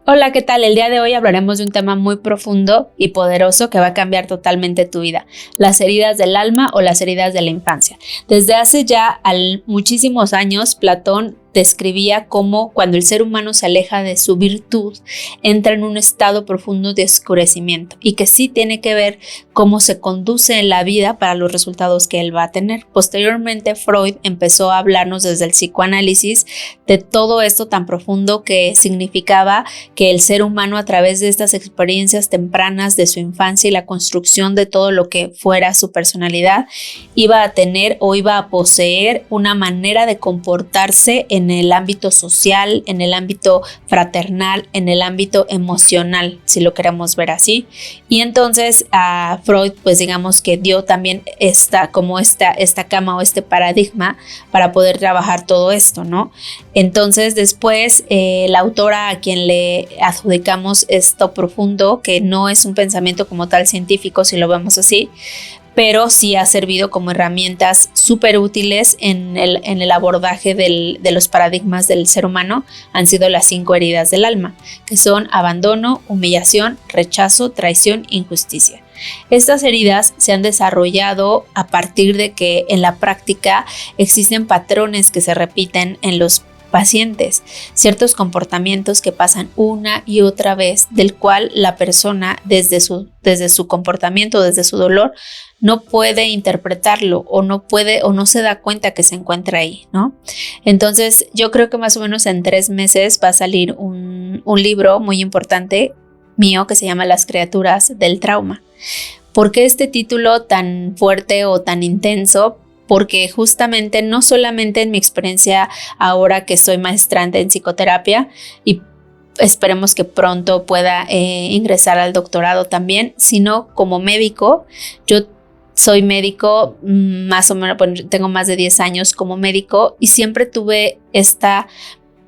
Hola, ¿qué tal? El día de hoy hablaremos de un tema muy profundo y poderoso que va a cambiar totalmente tu vida: las heridas del alma o las heridas de la infancia. Desde hace ya muchísimos años, Platón describía cómo cuando el ser humano se aleja de su virtud, entra en un estado profundo de oscurecimiento y que sí tiene que ver cómo se conduce en la vida para los resultados que él va a tener. Posteriormente, Freud empezó a hablarnos desde el psicoanálisis de todo esto tan profundo que significaba que el ser humano, a través de estas experiencias tempranas de su infancia y la construcción de todo lo que fuera su personalidad, iba a tener o iba a poseer una manera de comportarse en el ámbito social, en el ámbito fraternal, en el ámbito emocional, si lo queremos ver así. Y entonces a Freud, pues digamos que dio también esta cama o este paradigma para poder trabajar todo esto, ¿no? Entonces después la autora a quien le adjudicamos esto profundo, que no es un pensamiento como tal científico si lo vemos así, pero sí ha servido como herramientas súper útiles en el abordaje de los paradigmas del ser humano, han sido las 5 heridas del alma, que son abandono, humillación, rechazo, traición, injusticia. Estas heridas se han desarrollado a partir de que en la práctica existen patrones que se repiten en los pacientes, ciertos comportamientos que pasan una y otra vez, del cual la persona desde su comportamiento, desde su dolor, no puede interpretarlo o no se da cuenta que se encuentra ahí, ¿no? Entonces yo creo que más o menos en 3 meses va a salir un libro muy importante mío que se llama Las criaturas del trauma. ¿Por qué este título tan fuerte o tan intenso? Porque justamente no solamente en mi experiencia ahora que soy maestrante en psicoterapia y esperemos que pronto pueda ingresar al doctorado también, sino como médico. Yo soy médico, más o menos, tengo más de 10 años como médico y siempre tuve esta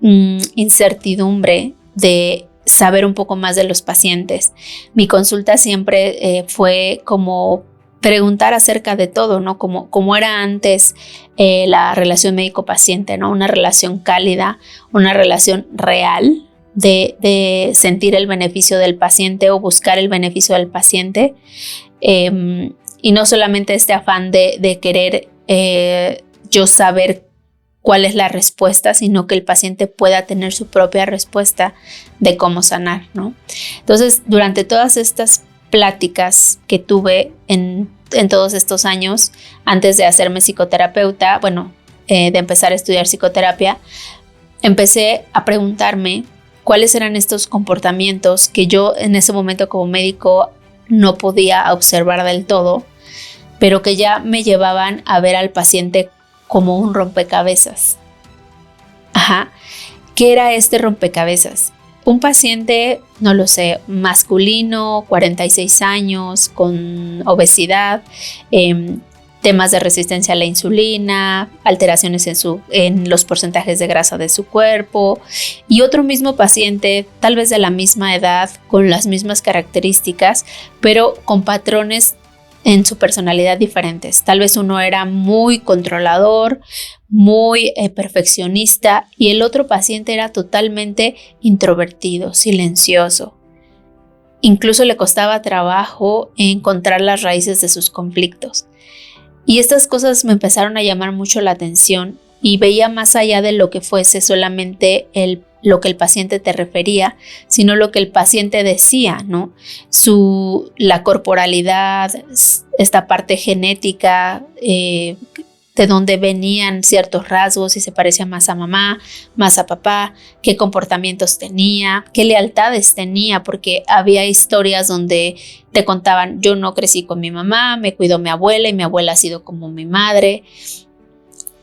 incertidumbre de saber un poco más de los pacientes. Mi consulta siempre fue como preguntar acerca de todo, ¿no? Como era antes la relación médico-paciente, ¿no? Una relación cálida, una relación real de sentir el beneficio del paciente o buscar el beneficio del paciente. Y no solamente este afán de querer yo saber cuál es la respuesta, sino que el paciente pueda tener su propia respuesta de cómo sanar, ¿no? Entonces, durante todas estas pláticas que tuve en todos estos años, antes de hacerme psicoterapeuta, de empezar a estudiar psicoterapia, empecé a preguntarme cuáles eran estos comportamientos que yo en ese momento como médico no podía observar del todo, pero que ya me llevaban a ver al paciente como un rompecabezas. ¿Qué era este rompecabezas? Un paciente, no lo sé, masculino, 46 años, con obesidad, temas de resistencia a la insulina, alteraciones en los porcentajes de grasa de su cuerpo, y otro mismo paciente, tal vez de la misma edad, con las mismas características, pero con patrones en su personalidad diferentes. Tal vez uno era muy controlador, muy perfeccionista, y el otro paciente era totalmente introvertido, silencioso. Incluso le costaba trabajo encontrar las raíces de sus conflictos. Y estas cosas me empezaron a llamar mucho la atención y veía más allá de lo que fuese solamente lo que el paciente te refería, sino lo que el paciente decía, ¿no? La corporalidad, esta parte genética, de dónde venían ciertos rasgos, si se parecía más a mamá, más a papá, qué comportamientos tenía, qué lealtades tenía, porque había historias donde te contaban: yo no crecí con mi mamá, me cuidó mi abuela y mi abuela ha sido como mi madre.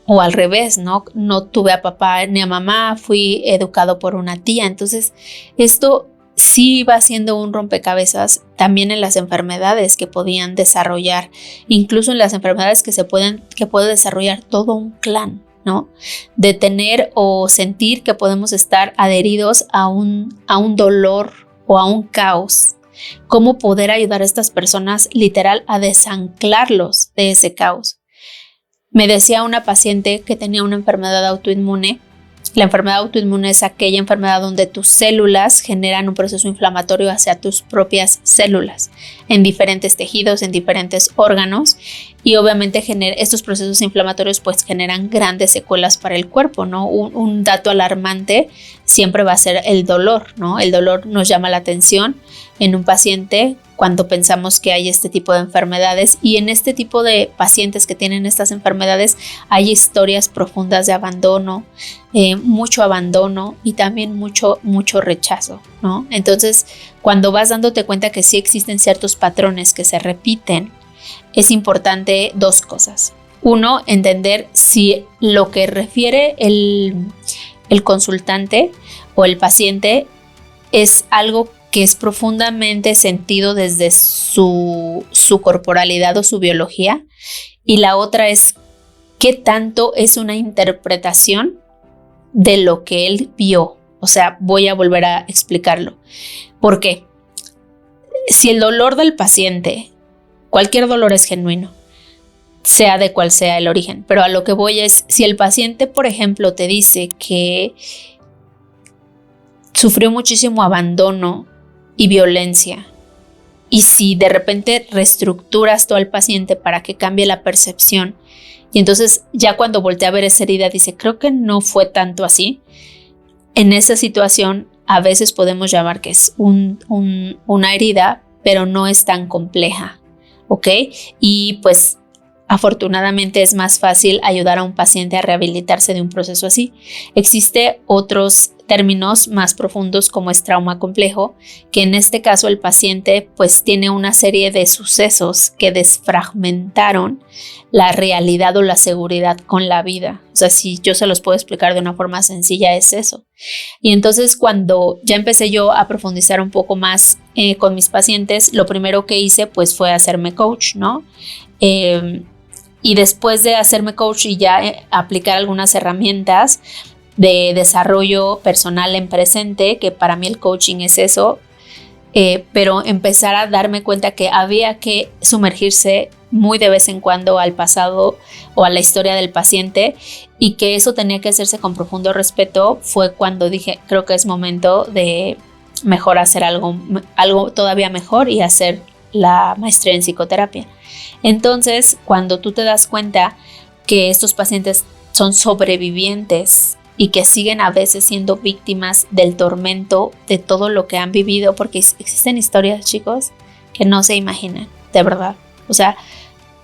O al revés, ¿no? No tuve a papá ni a mamá, fui educado por una tía. Entonces, esto sí va siendo un rompecabezas también en las enfermedades que podían desarrollar, incluso en las enfermedades que puede desarrollar todo un clan, ¿no? De tener o sentir que podemos estar adheridos a un dolor o a un caos. ¿Cómo poder ayudar a estas personas literal a desanclarlos de ese caos? Me decía una paciente que tenía una enfermedad autoinmune La enfermedad autoinmune es aquella enfermedad donde tus células generan un proceso inflamatorio hacia tus propias células en diferentes tejidos, en diferentes órganos, y obviamente estos procesos inflamatorios pues generan grandes secuelas para el cuerpo, ¿no? Un dato alarmante siempre va a ser el dolor, ¿no? El dolor nos llama la atención en un paciente cuando pensamos que hay este tipo de enfermedades, y en este tipo de pacientes que tienen estas enfermedades hay historias profundas de abandono, mucho abandono y también mucho rechazo, ¿no? Entonces, cuando vas dándote cuenta que sí existen ciertos patrones que se repiten, es importante dos cosas. Uno, entender si lo que refiere el consultante o el paciente es algo que es profundamente sentido desde su corporalidad o su biología, y la otra es qué tanto es una interpretación de lo que él vio. O sea, voy a volver a explicarlo. ¿Por qué? Si el dolor del paciente, cualquier dolor es genuino, sea de cual sea el origen, pero a lo que voy es, si el paciente, por ejemplo, te dice que sufrió muchísimo abandono y violencia, y si de repente reestructuras tú al paciente para que cambie la percepción, y entonces ya cuando voltea a ver esa herida dice, creo que no fue tanto así, en esa situación a veces podemos llamar que es una herida, pero no es tan compleja, ¿ok? Y pues afortunadamente es más fácil ayudar a un paciente a rehabilitarse de un proceso así. Existen otros términos más profundos como es trauma complejo, que en este caso el paciente pues tiene una serie de sucesos que desfragmentaron la realidad o la seguridad con la vida. O sea, si yo se los puedo explicar de una forma sencilla, es eso. Y entonces cuando ya empecé yo a profundizar un poco más con mis pacientes, lo primero que hice pues fue hacerme coach, ¿no? Y después de hacerme coach y ya aplicar algunas herramientas de desarrollo personal en presente, que para mí el coaching es eso, pero empezar a darme cuenta que había que sumergirse muy de vez en cuando al pasado o a la historia del paciente, y que eso tenía que hacerse con profundo respeto, fue cuando dije, creo que es momento de mejor hacer algo todavía mejor y hacer la maestría en psicoterapia. Entonces, cuando tú te das cuenta que estos pacientes son sobrevivientes y que siguen a veces siendo víctimas del tormento de todo lo que han vivido, porque existen historias, chicos, que no se imaginan, de verdad. O sea,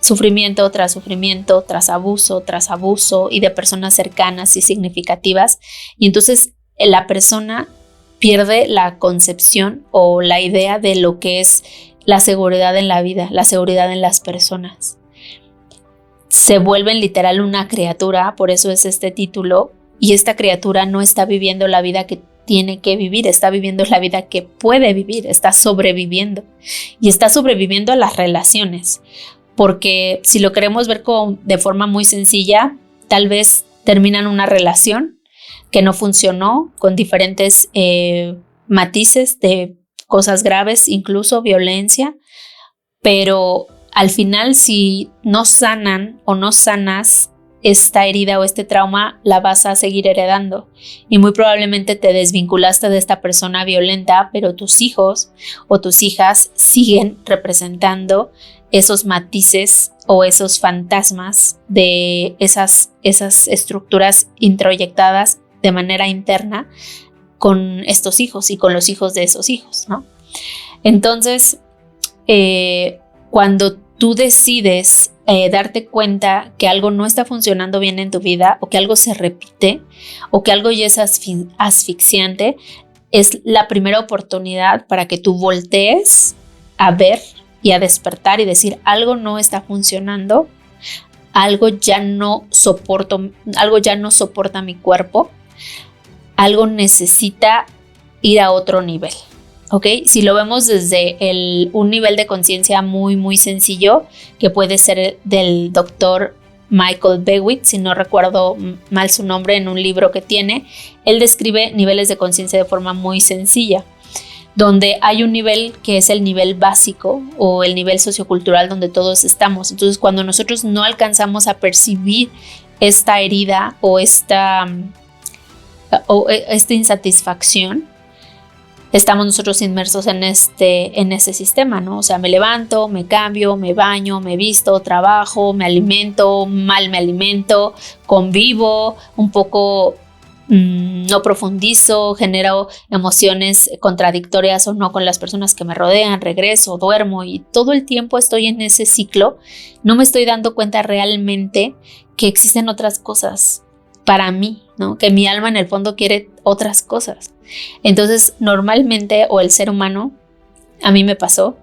sufrimiento tras abuso y de personas cercanas y significativas. Y entonces la persona pierde la concepción o la idea de lo que es la seguridad en la vida, la seguridad en las personas. Se vuelven literal una criatura, por eso es este título, y esta criatura no está viviendo la vida que tiene que vivir, está viviendo la vida que puede vivir, está sobreviviendo, y está sobreviviendo a las relaciones, porque si lo queremos ver de forma muy sencilla, tal vez terminan una relación que no funcionó, con diferentes matices de cosas graves, incluso violencia, pero al final si no sanan o no sanas esta herida o este trauma, la vas a seguir heredando, y muy probablemente te desvinculaste de esta persona violenta, pero tus hijos o tus hijas siguen representando esos matices o esos fantasmas de esas estructuras introyectadas de manera interna con estos hijos y con los hijos de esos hijos, ¿no? Entonces, cuando tú decides darte cuenta que algo no está funcionando bien en tu vida, o que algo se repite, o que algo ya es asfixiante, es la primera oportunidad para que tú voltees a ver y a despertar y decir, algo no está funcionando, algo ya no soporta mi cuerpo, algo necesita ir a otro nivel, ¿ok? Si lo vemos desde un nivel de conciencia muy, muy sencillo, que puede ser del doctor Michael Beckwith, si no recuerdo mal su nombre, en un libro que tiene, él describe niveles de conciencia de forma muy sencilla, donde hay un nivel que es el nivel básico o el nivel sociocultural donde todos estamos. Entonces, cuando nosotros no alcanzamos a percibir esta herida o esta o esta insatisfacción, estamos nosotros inmersos en ese sistema, ¿no? O sea, me levanto, me cambio, me baño, me visto, trabajo, me alimento, mal me alimento, convivo, un poco no profundizo, genero emociones contradictorias o no con las personas que me rodean, regreso, duermo y todo el tiempo estoy en ese ciclo. No me estoy dando cuenta realmente que existen otras cosas para mí, ¿no? Que mi alma en el fondo quiere otras cosas. Entonces, normalmente, o el ser humano, a mí me pasó,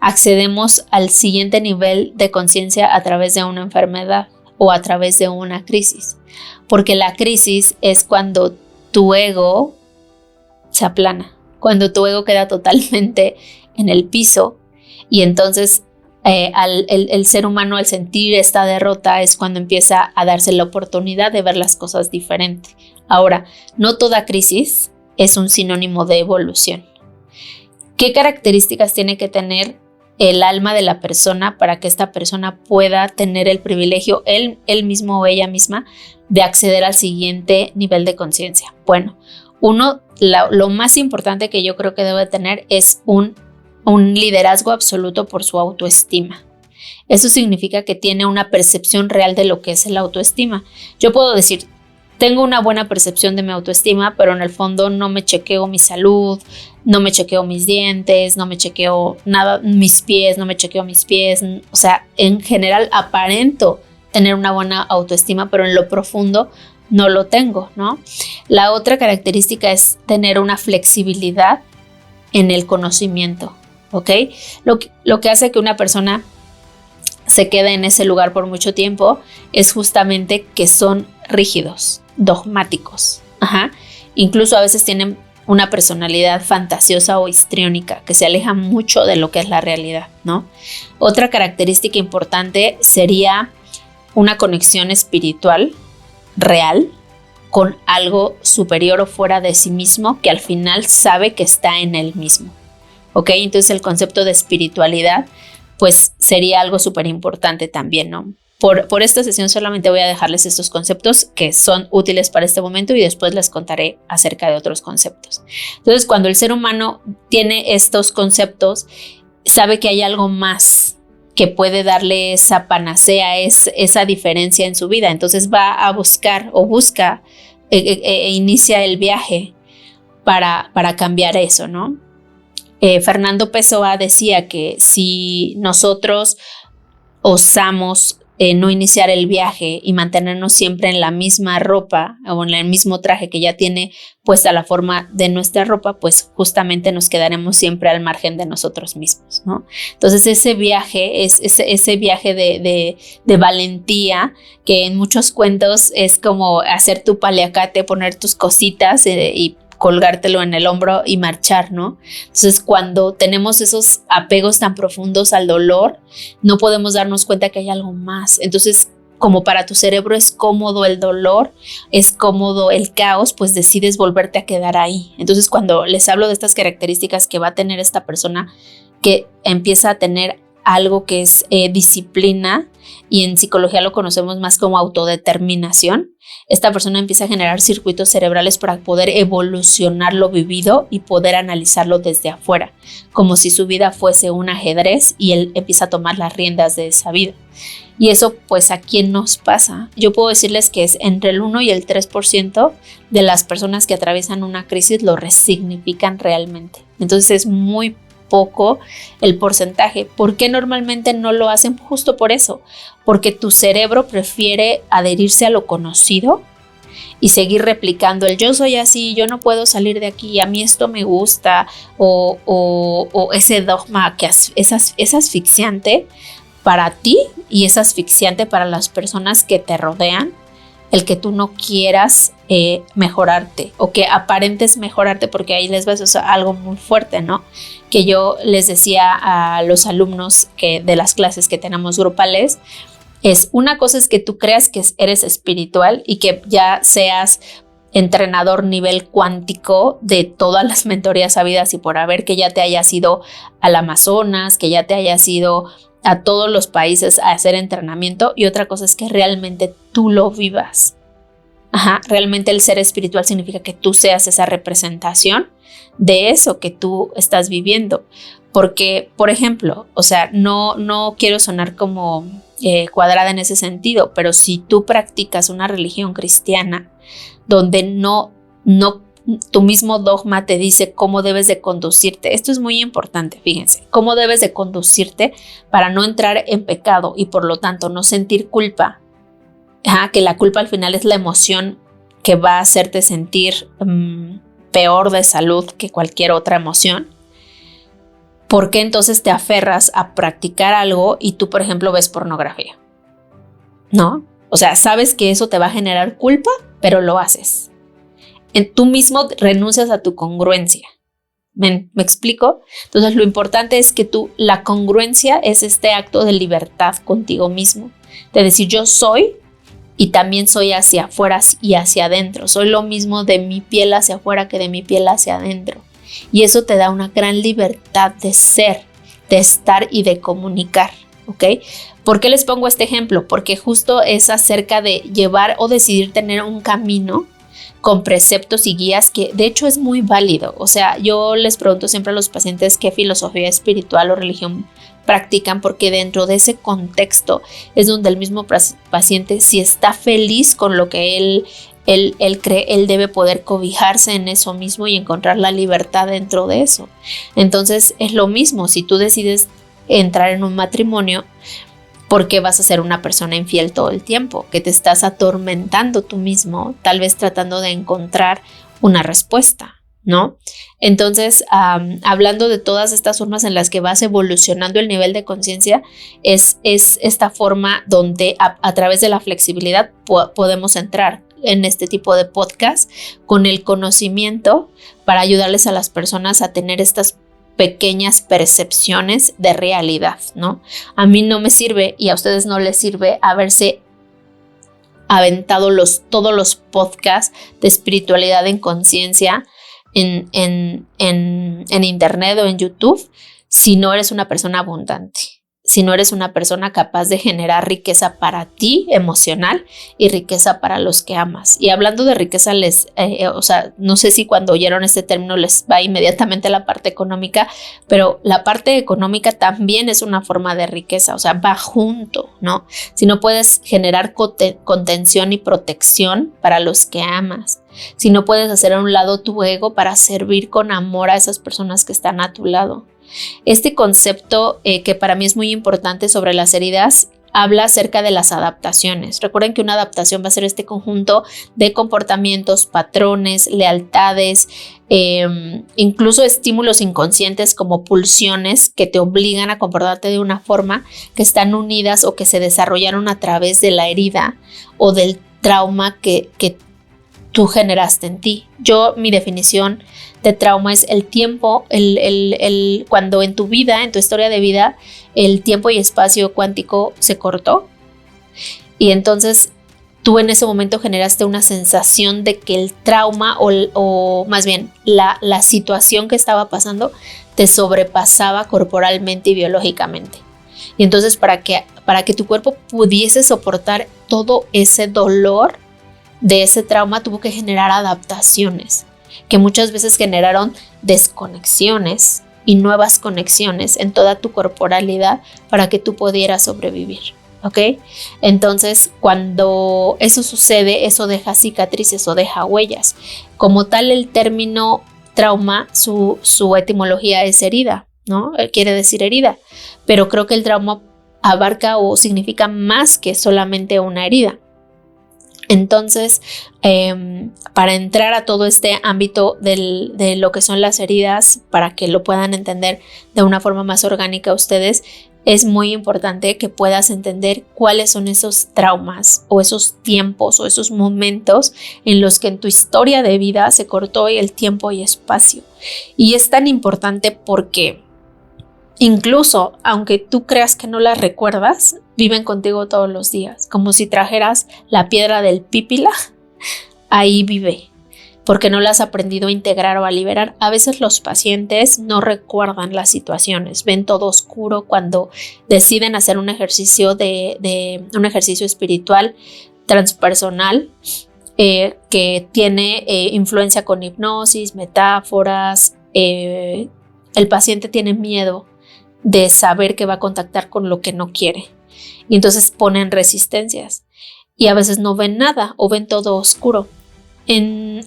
accedemos al siguiente nivel de conciencia a través de una enfermedad o a través de una crisis. Porque la crisis es cuando tu ego se aplana, cuando tu ego queda totalmente en el piso y entonces el ser humano al sentir esta derrota es cuando empieza a darse la oportunidad de ver las cosas diferente. Ahora, no toda crisis es un sinónimo de evolución. ¿Qué características tiene que tener el alma de la persona para que esta persona pueda tener el privilegio, él mismo o ella misma, de acceder al siguiente nivel de conciencia? Bueno, lo más importante que yo creo que debe tener es un liderazgo absoluto por su autoestima. Eso significa que tiene una percepción real de lo que es el autoestima. Yo puedo decir, tengo una buena percepción de mi autoestima, pero en el fondo no me chequeo mi salud, no me chequeo mis dientes, no me chequeo nada, mis pies, no me chequeo mis pies. O sea, en general aparento tener una buena autoestima, pero en lo profundo no lo tengo, ¿no? La otra característica es tener una flexibilidad en el conocimiento, ¿ok? Lo que hace que una persona se quede en ese lugar por mucho tiempo es justamente que son rígidos, dogmáticos. Incluso a veces tienen una personalidad fantasiosa o histriónica que se aleja mucho de lo que es la realidad, ¿no? Otra característica importante sería una conexión espiritual real con algo superior o fuera de sí mismo que al final sabe que está en él mismo, ¿ok? Entonces el concepto de espiritualidad pues sería algo súper importante también, ¿no? Por esta sesión solamente voy a dejarles estos conceptos que son útiles para este momento y después les contaré acerca de otros conceptos. Entonces, cuando el ser humano tiene estos conceptos, sabe que hay algo más que puede darle esa panacea, esa diferencia en su vida. Entonces va a buscar o busca inicia el viaje para cambiar eso, ¿no? Fernando Pessoa decía que si nosotros osamos no iniciar el viaje y mantenernos siempre en la misma ropa o en el mismo traje que ya tiene puesta la forma de nuestra ropa, pues justamente nos quedaremos siempre al margen de nosotros mismos, ¿no? Entonces ese viaje es ese viaje de valentía que en muchos cuentos es como hacer tu paliacate, poner tus cositas y colgártelo en el hombro y marchar, ¿no? Entonces, cuando tenemos esos apegos tan profundos al dolor, no podemos darnos cuenta que hay algo más. Entonces, como para tu cerebro es cómodo el dolor, es cómodo el caos, pues decides volverte a quedar ahí. Entonces, cuando les hablo de estas características que va a tener esta persona que empieza a tener algo que es disciplina, y en psicología lo conocemos más como autodeterminación, esta persona empieza a generar circuitos cerebrales para poder evolucionar lo vivido y poder analizarlo desde afuera, como si su vida fuese un ajedrez y él empieza a tomar las riendas de esa vida. Y eso, pues, ¿a quién nos pasa? Yo puedo decirles que es entre el 1 y el 3% de las personas que atraviesan una crisis lo resignifican realmente. Entonces es muy poco el porcentaje. ¿Por qué normalmente no lo hacen? Justo por eso, porque tu cerebro prefiere adherirse a lo conocido y seguir replicando el yo soy así, yo no puedo salir de aquí, a mí esto me gusta, o ese dogma que es asfixiante para ti y es asfixiante para las personas que te rodean, el que tú no quieras mejorarte o que aparentes mejorarte, porque ahí les vas a usar algo muy fuerte, ¿no? Que yo les decía a los alumnos de las clases que tenemos grupales, una cosa es que tú creas que eres espiritual y que ya seas entrenador nivel cuántico de todas las mentorías habidas y por haber, que ya te hayas ido al Amazonas, que ya te hayas ido a todos los países a hacer entrenamiento, y otra cosa es que realmente tú lo vivas. realmente el ser espiritual significa que tú seas esa representación de eso que tú estás viviendo. Porque, por ejemplo, o sea, no quiero sonar como cuadrada en ese sentido, pero si tú practicas una religión cristiana donde no tu mismo dogma te dice cómo debes de conducirte. Esto es muy importante, fíjense, cómo debes de conducirte para no entrar en pecado y por lo tanto no sentir culpa. Que la culpa al final es la emoción que va a hacerte sentir peor de salud que cualquier otra emoción. ¿Por qué entonces te aferras a practicar algo y tú, por ejemplo, ves pornografía? ¿No? O sea, sabes que eso te va a generar culpa, pero lo haces. Tú mismo renuncias a tu congruencia. ¿Me explico? Entonces lo importante es que la congruencia es este acto de libertad contigo mismo, de decir yo soy y también soy hacia afuera y hacia adentro, soy lo mismo de mi piel hacia afuera que de mi piel hacia adentro, y eso te da una gran libertad de ser, de estar y de comunicar, ¿ok? ¿Por qué les pongo este ejemplo? Porque justo es acerca de llevar o decidir tener un camino con preceptos y guías que de hecho es muy válido. O sea, yo les pregunto siempre a los pacientes qué filosofía espiritual o religión practican, porque dentro de ese contexto es donde el mismo paciente, si está feliz con lo que él cree, él debe poder cobijarse en eso mismo y encontrar la libertad dentro de eso. Entonces es lo mismo, si tú decides entrar en un matrimonio, ¿por qué vas a ser una persona infiel todo el tiempo? Que te estás atormentando tú mismo, tal vez tratando de encontrar una respuesta, ¿no? Entonces, hablando de todas estas formas en las que vas evolucionando el nivel de conciencia, es esta forma donde a través de la flexibilidad podemos entrar en este tipo de podcast con el conocimiento para ayudarles a las personas a tener estas pequeñas percepciones de realidad, ¿no? A mí no me sirve y a ustedes no les sirve haberse aventado todos los podcasts de espiritualidad en conciencia en internet o en YouTube si no eres una persona abundante, si no eres una persona capaz de generar riqueza para ti emocional y riqueza para los que amas. Y hablando de riqueza, o sea, no sé si cuando oyeron este término les va inmediatamente la parte económica, pero la parte económica también es una forma de riqueza, o sea, va junto, ¿no? Si no puedes generar contención y protección para los que amas, si no puedes hacer a un lado tu ego para servir con amor a esas personas que están a tu lado. Este concepto que para mí es muy importante sobre las heridas habla acerca de las adaptaciones. Recuerden que una adaptación va a ser este conjunto de comportamientos, patrones, lealtades, incluso estímulos inconscientes como pulsiones que te obligan a comportarte de una forma, que están unidas o que se desarrollaron a través de la herida o del trauma que tú generaste en ti. Mi definición de trauma es el tiempo, cuando en tu vida, en tu historia de vida, el tiempo y espacio cuántico se cortó y entonces tú en ese momento generaste una sensación de que el trauma o más bien la situación que estaba pasando te sobrepasaba corporalmente y biológicamente. Y entonces para que tu cuerpo pudiese soportar todo ese dolor de ese trauma, tuvo que generar adaptaciones que muchas veces generaron desconexiones y nuevas conexiones en toda tu corporalidad para que tú pudieras sobrevivir, ¿ok? Entonces, cuando eso sucede, eso deja cicatrices o deja huellas. Como tal, el término trauma, su etimología es herida, ¿no? Quiere decir herida, pero creo que el trauma abarca o significa más que solamente una herida. Entonces, para entrar a todo este ámbito de lo que son las heridas, para que lo puedan entender de una forma más orgánica ustedes, es muy importante que puedas entender cuáles son esos traumas o esos tiempos o esos momentos en los que en tu historia de vida se cortó el tiempo y espacio. Y es tan importante porque incluso aunque tú creas que no las recuerdas, viven contigo todos los días, como si trajeras la piedra del Pípila, ahí vive, porque no la has aprendido a integrar o a liberar. A veces los pacientes no recuerdan las situaciones, ven todo oscuro cuando deciden hacer un ejercicio un ejercicio espiritual transpersonal que tiene influencia con hipnosis, metáforas. El paciente tiene miedo de saber que va a contactar con lo que no quiere y entonces ponen resistencias y a veces no ven nada o ven todo oscuro. En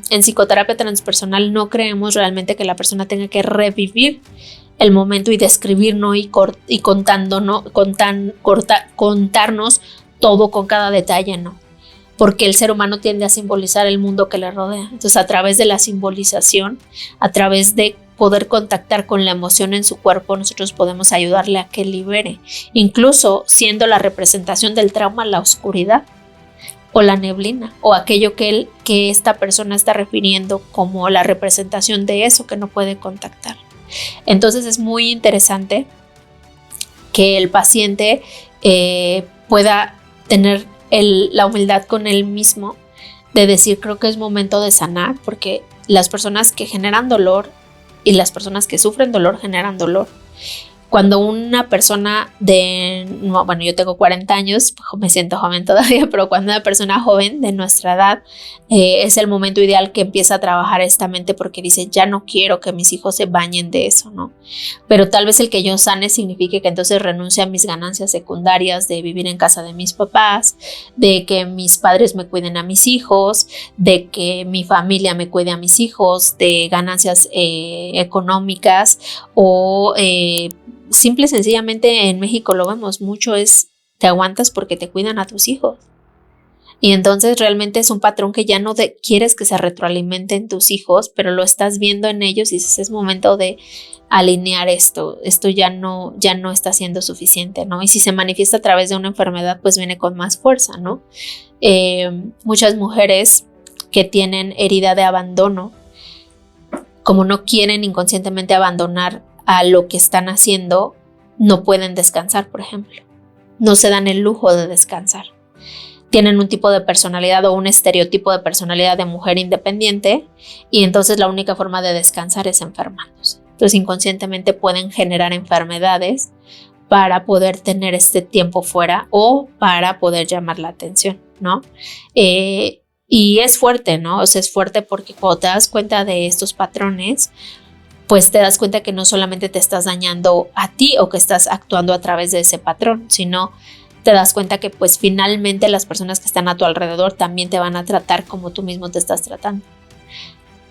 psicoterapia transpersonal no creemos realmente que la persona tenga que revivir el momento y describirnos y contarnos todo con cada detalle, ¿no? Porque el ser humano tiende a simbolizar el mundo que le rodea. Entonces, a través de la simbolización, a través de poder contactar con la emoción en su cuerpo, nosotros podemos ayudarle a que libere, incluso siendo la representación del trauma la oscuridad o la neblina o aquello que esta persona está refiriendo como la representación de eso que no puede contactar. Entonces es muy interesante que el paciente pueda tener la humildad con él mismo de decir, creo que es momento de sanar, porque las personas que generan dolor y las personas que sufren dolor generan dolor. Cuando una persona yo tengo 40 años, me siento joven todavía, pero cuando una persona joven de nuestra edad, es el momento ideal que empieza a trabajar esta mente porque dice, ya no quiero que mis hijos se bañen de eso, ¿no? Pero tal vez el que yo sane signifique que entonces renuncie a mis ganancias secundarias de vivir en casa de mis papás, de que mis padres me cuiden a mis hijos, de que mi familia me cuide a mis hijos, de ganancias económicas o simple y sencillamente en México lo vemos mucho, es te aguantas porque te cuidan a tus hijos. Y entonces realmente es un patrón que ya no quieres que se retroalimente en tus hijos, pero lo estás viendo en ellos y dices, es momento de alinear esto ya no está siendo suficiente, ¿no? Y si se manifiesta a través de una enfermedad, pues viene con más fuerza, ¿no? Muchas mujeres que tienen herida de abandono, como no quieren inconscientemente abandonar a lo que están haciendo, no pueden descansar, por ejemplo. No se dan el lujo de descansar. Tienen un tipo de personalidad o un estereotipo de personalidad de mujer independiente y entonces la única forma de descansar es enfermándose. Entonces inconscientemente pueden generar enfermedades para poder tener este tiempo fuera o para poder llamar la atención, ¿no? Y es fuerte, ¿no? O sea, es fuerte porque cuando te das cuenta de estos patrones, pues te das cuenta que no solamente te estás dañando a ti o que estás actuando a través de ese patrón, sino te das cuenta que pues finalmente las personas que están a tu alrededor también te van a tratar como tú mismo te estás tratando.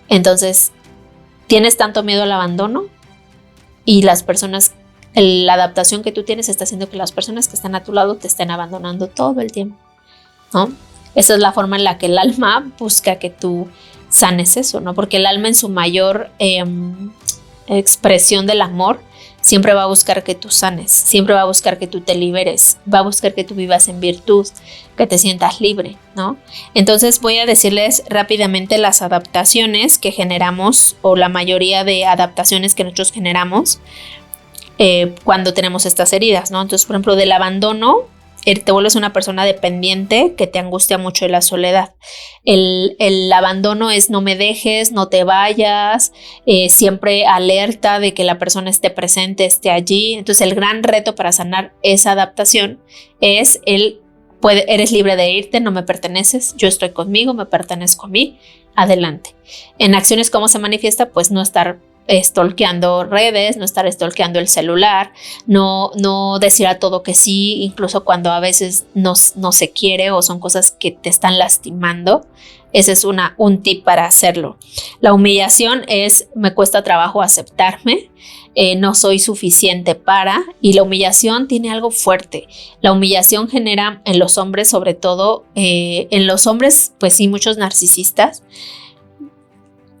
Entonces, tienes tanto miedo al abandono y la adaptación que tú tienes está haciendo que las personas que están a tu lado te estén abandonando todo el tiempo, ¿no? Esa es la forma en la que el alma busca que tú sanes eso, ¿no? Porque el alma en su mayor expresión del amor siempre va a buscar que tú sanes, siempre va a buscar que tú te liberes, va a buscar que tú vivas en virtud, que te sientas libre, ¿no? Entonces voy a decirles rápidamente las adaptaciones que generamos o la mayoría de adaptaciones que nosotros generamos cuando tenemos estas heridas, ¿no? Entonces, por ejemplo, del abandono, te vuelves una persona dependiente que te angustia mucho de la soledad. El abandono es no me dejes, no te vayas, siempre alerta de que la persona esté presente, esté allí. Entonces el gran reto para sanar esa adaptación es eres libre de irte, no me perteneces, yo estoy conmigo, me pertenezco a mí, adelante. En acciones, ¿cómo se manifiesta? Pues no estar stalkeando redes, no estar stalkeando el celular, no decir a todo que sí, incluso cuando a veces no se quiere o son cosas que te están lastimando. Ese es un tip para hacerlo. La humillación es, me cuesta trabajo aceptarme, no soy suficiente para, y la humillación tiene algo fuerte. La humillación genera en los hombres, sobre todo, en los hombres, pues sí, muchos narcisistas,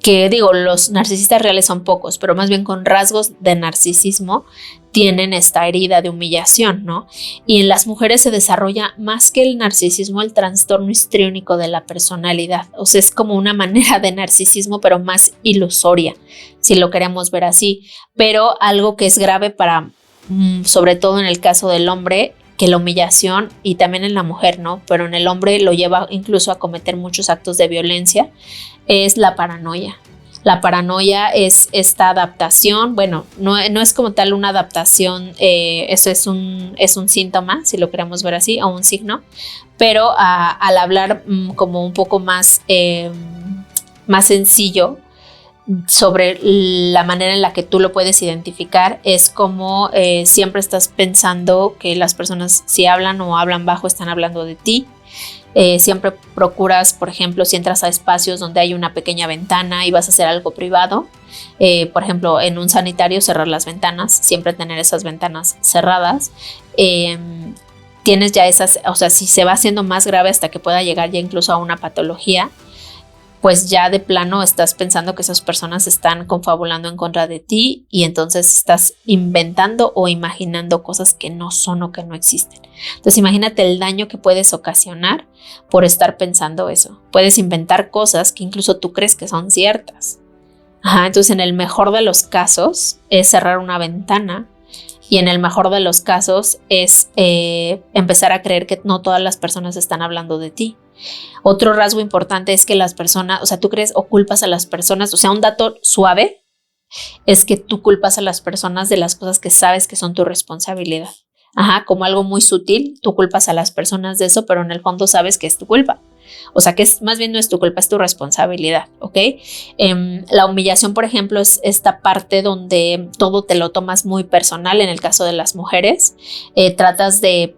que digo, los narcisistas reales son pocos, pero más bien con rasgos de narcisismo tienen esta herida de humillación, ¿no? Y en las mujeres se desarrolla más que el narcisismo, el trastorno histriónico de la personalidad. O sea, es como una manera de narcisismo, pero más ilusoria, si lo queremos ver así. Pero algo que es grave para, sobre todo en el caso del hombre, que la humillación, y también en la mujer, ¿no? Pero en el hombre lo lleva incluso a cometer muchos actos de violencia, es la paranoia. La paranoia es esta adaptación, bueno, no es como tal una adaptación, eso es un síntoma, si lo queremos ver así, o un signo, pero al hablar como un poco más sencillo sobre la manera en la que tú lo puedes identificar, es como siempre estás pensando que las personas, si hablan o hablan bajo, están hablando de ti. Siempre procuras, por ejemplo, si entras a espacios donde hay una pequeña ventana y vas a hacer algo privado, por ejemplo, en un sanitario, cerrar las ventanas, siempre tener esas ventanas cerradas. Tienes ya esas, o sea, si se va haciendo más grave hasta que pueda llegar ya incluso a una patología, pues ya de plano estás pensando que esas personas están confabulando en contra de ti y entonces estás inventando o imaginando cosas que no son o que no existen. Entonces imagínate el daño que puedes ocasionar por estar pensando eso. Puedes inventar cosas que incluso tú crees que son ciertas. Entonces en el mejor de los casos es cerrar una ventana y en el mejor de los casos es empezar a creer que no todas las personas están hablando de ti. Otro rasgo importante es que las personas, o sea, tú crees o culpas a las personas, o sea, un dato suave es que tú culpas a las personas de las cosas que sabes que son tu responsabilidad. Como algo muy sutil, tú culpas a las personas de eso, pero en el fondo sabes que es tu culpa. O sea, que más bien no es tu culpa, es tu responsabilidad, ¿ok? La humillación, por ejemplo, es esta parte donde todo te lo tomas muy personal. En el caso de las mujeres, tratas de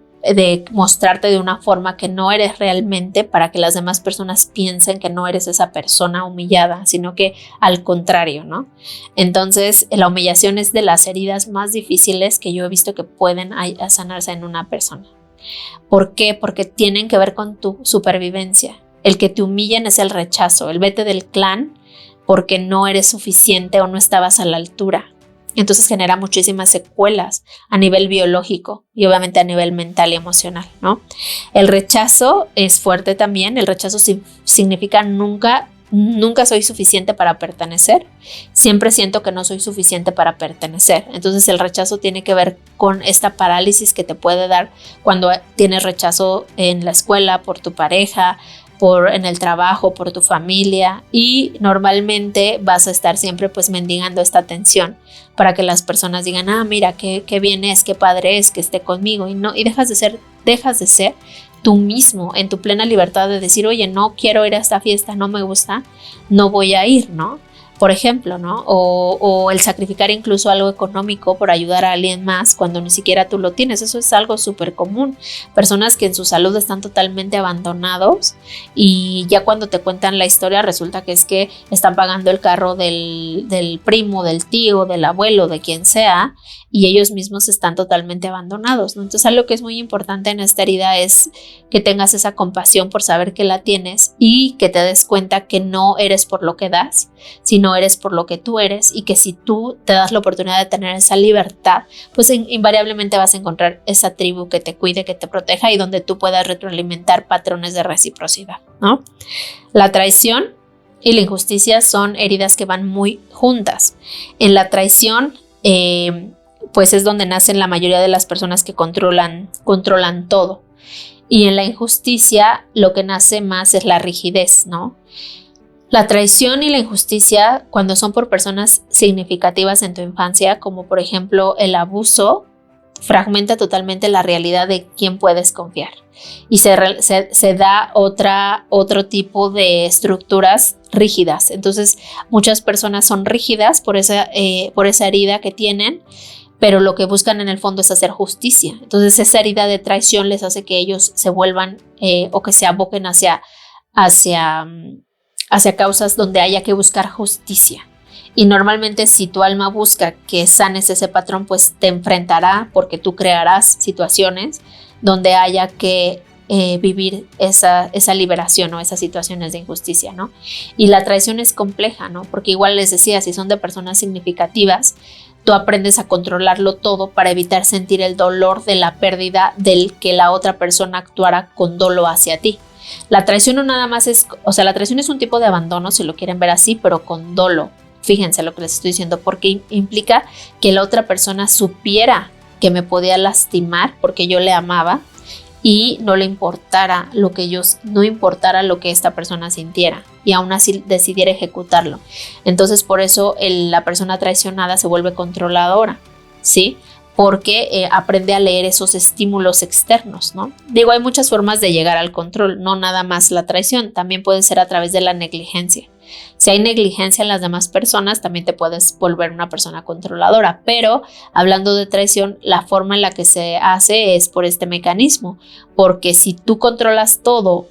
mostrarte de una forma que no eres realmente para que las demás personas piensen que no eres esa persona humillada, sino que al contrario, ¿no? Entonces, la humillación es de las heridas más difíciles que yo he visto que pueden sanarse en una persona. ¿Por qué? Porque tienen que ver con tu supervivencia. El que te humillen es el rechazo, el vete del clan porque no eres suficiente o no estabas a la altura. Entonces genera muchísimas secuelas a nivel biológico y obviamente a nivel mental y emocional, ¿no? El rechazo es fuerte también. El rechazo significa nunca soy suficiente para pertenecer. Siempre siento que no soy suficiente para pertenecer. Entonces el rechazo tiene que ver con esta parálisis que te puede dar cuando tienes rechazo en la escuela, por tu pareja, en el trabajo, por tu familia, y normalmente vas a estar siempre pues mendigando esta atención para que las personas digan, mira, qué bien es, qué padre es que esté conmigo, y dejas de ser tú mismo en tu plena libertad de decir, oye, no quiero ir a esta fiesta, no me gusta, no voy a ir, ¿no? Por ejemplo, ¿no? O el sacrificar incluso algo económico por ayudar a alguien más cuando ni siquiera tú lo tienes. Eso es algo súper común. Personas que en su salud están totalmente abandonados y ya cuando te cuentan la historia resulta que es que están pagando el carro del primo, del tío, del abuelo, de quien sea, y ellos mismos están totalmente abandonados, ¿no? Entonces algo que es muy importante en esta herida es que tengas esa compasión por saber que la tienes y que te des cuenta que no eres por lo que das, sino eres por lo que tú eres, y que si tú te das la oportunidad de tener esa libertad, pues invariablemente vas a encontrar esa tribu que te cuide, que te proteja y donde tú puedas retroalimentar patrones de reciprocidad, ¿no? La traición y la injusticia son heridas que van muy juntas. En la traición, pues es donde nacen la mayoría de las personas que controlan todo. Y en la injusticia lo que nace más es la rigidez, ¿no? La traición y la injusticia, cuando son por personas significativas en tu infancia, como por ejemplo el abuso, fragmenta totalmente la realidad de quién puedes confiar. Y se da otro tipo de estructuras rígidas. Entonces, muchas personas son rígidas por esa herida que tienen, pero lo que buscan en el fondo es hacer justicia. Entonces, esa herida de traición les hace que ellos se vuelvan o que se aboquen hacia causas donde haya que buscar justicia. Y normalmente si tu alma busca que sanes ese patrón, pues te enfrentará, porque tú crearás situaciones donde haya que vivir esa liberación o esas situaciones de injusticia, ¿no? Y la traición es compleja, ¿no? Porque igual les decía, si son de personas significativas, tú aprendes a controlarlo todo para evitar sentir el dolor de la pérdida del que la otra persona actuara con dolo hacia ti. La traición no nada más la traición es un tipo de abandono, si lo quieren ver así, pero con dolo. Fíjense lo que les estoy diciendo, porque implica que la otra persona supiera que me podía lastimar porque yo le amaba y no le importara lo que no importara lo que esta persona sintiera y aún así decidiera ejecutarlo. Entonces por eso la persona traicionada se vuelve controladora, ¿sí? Porque aprende a leer esos estímulos externos, ¿no? Digo, hay muchas formas de llegar al control, no nada más la traición, también puede ser a través de la negligencia. Si hay negligencia en las demás personas, también te puedes volver una persona controladora, pero hablando de traición, la forma en la que se hace es por este mecanismo, porque si tú controlas todo,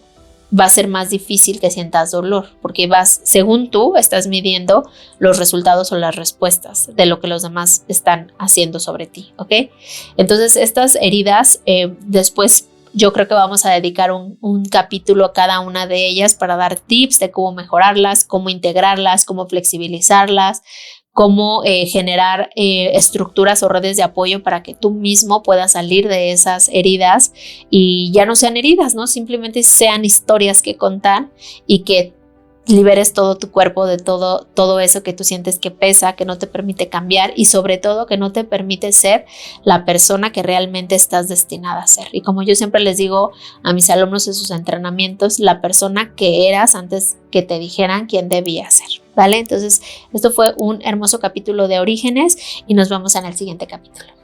va a ser más difícil que sientas dolor, porque según tú, estás midiendo los resultados o las respuestas de lo que los demás están haciendo sobre ti, ¿ok? Entonces, estas heridas, después yo creo que vamos a dedicar un capítulo a cada una de ellas para dar tips de cómo mejorarlas, cómo integrarlas, cómo flexibilizarlas, cómo generar estructuras o redes de apoyo para que tú mismo puedas salir de esas heridas y ya no sean heridas, ¿no? Simplemente sean historias que contar y que liberes todo tu cuerpo de todo eso que tú sientes que pesa, que no te permite cambiar y sobre todo que no te permite ser la persona que realmente estás destinada a ser. Y como yo siempre les digo a mis alumnos en sus entrenamientos, la persona que eras antes que te dijeran quién debías ser, ¿vale? Entonces, esto fue un hermoso capítulo de Orígenes y nos vemos en el siguiente capítulo.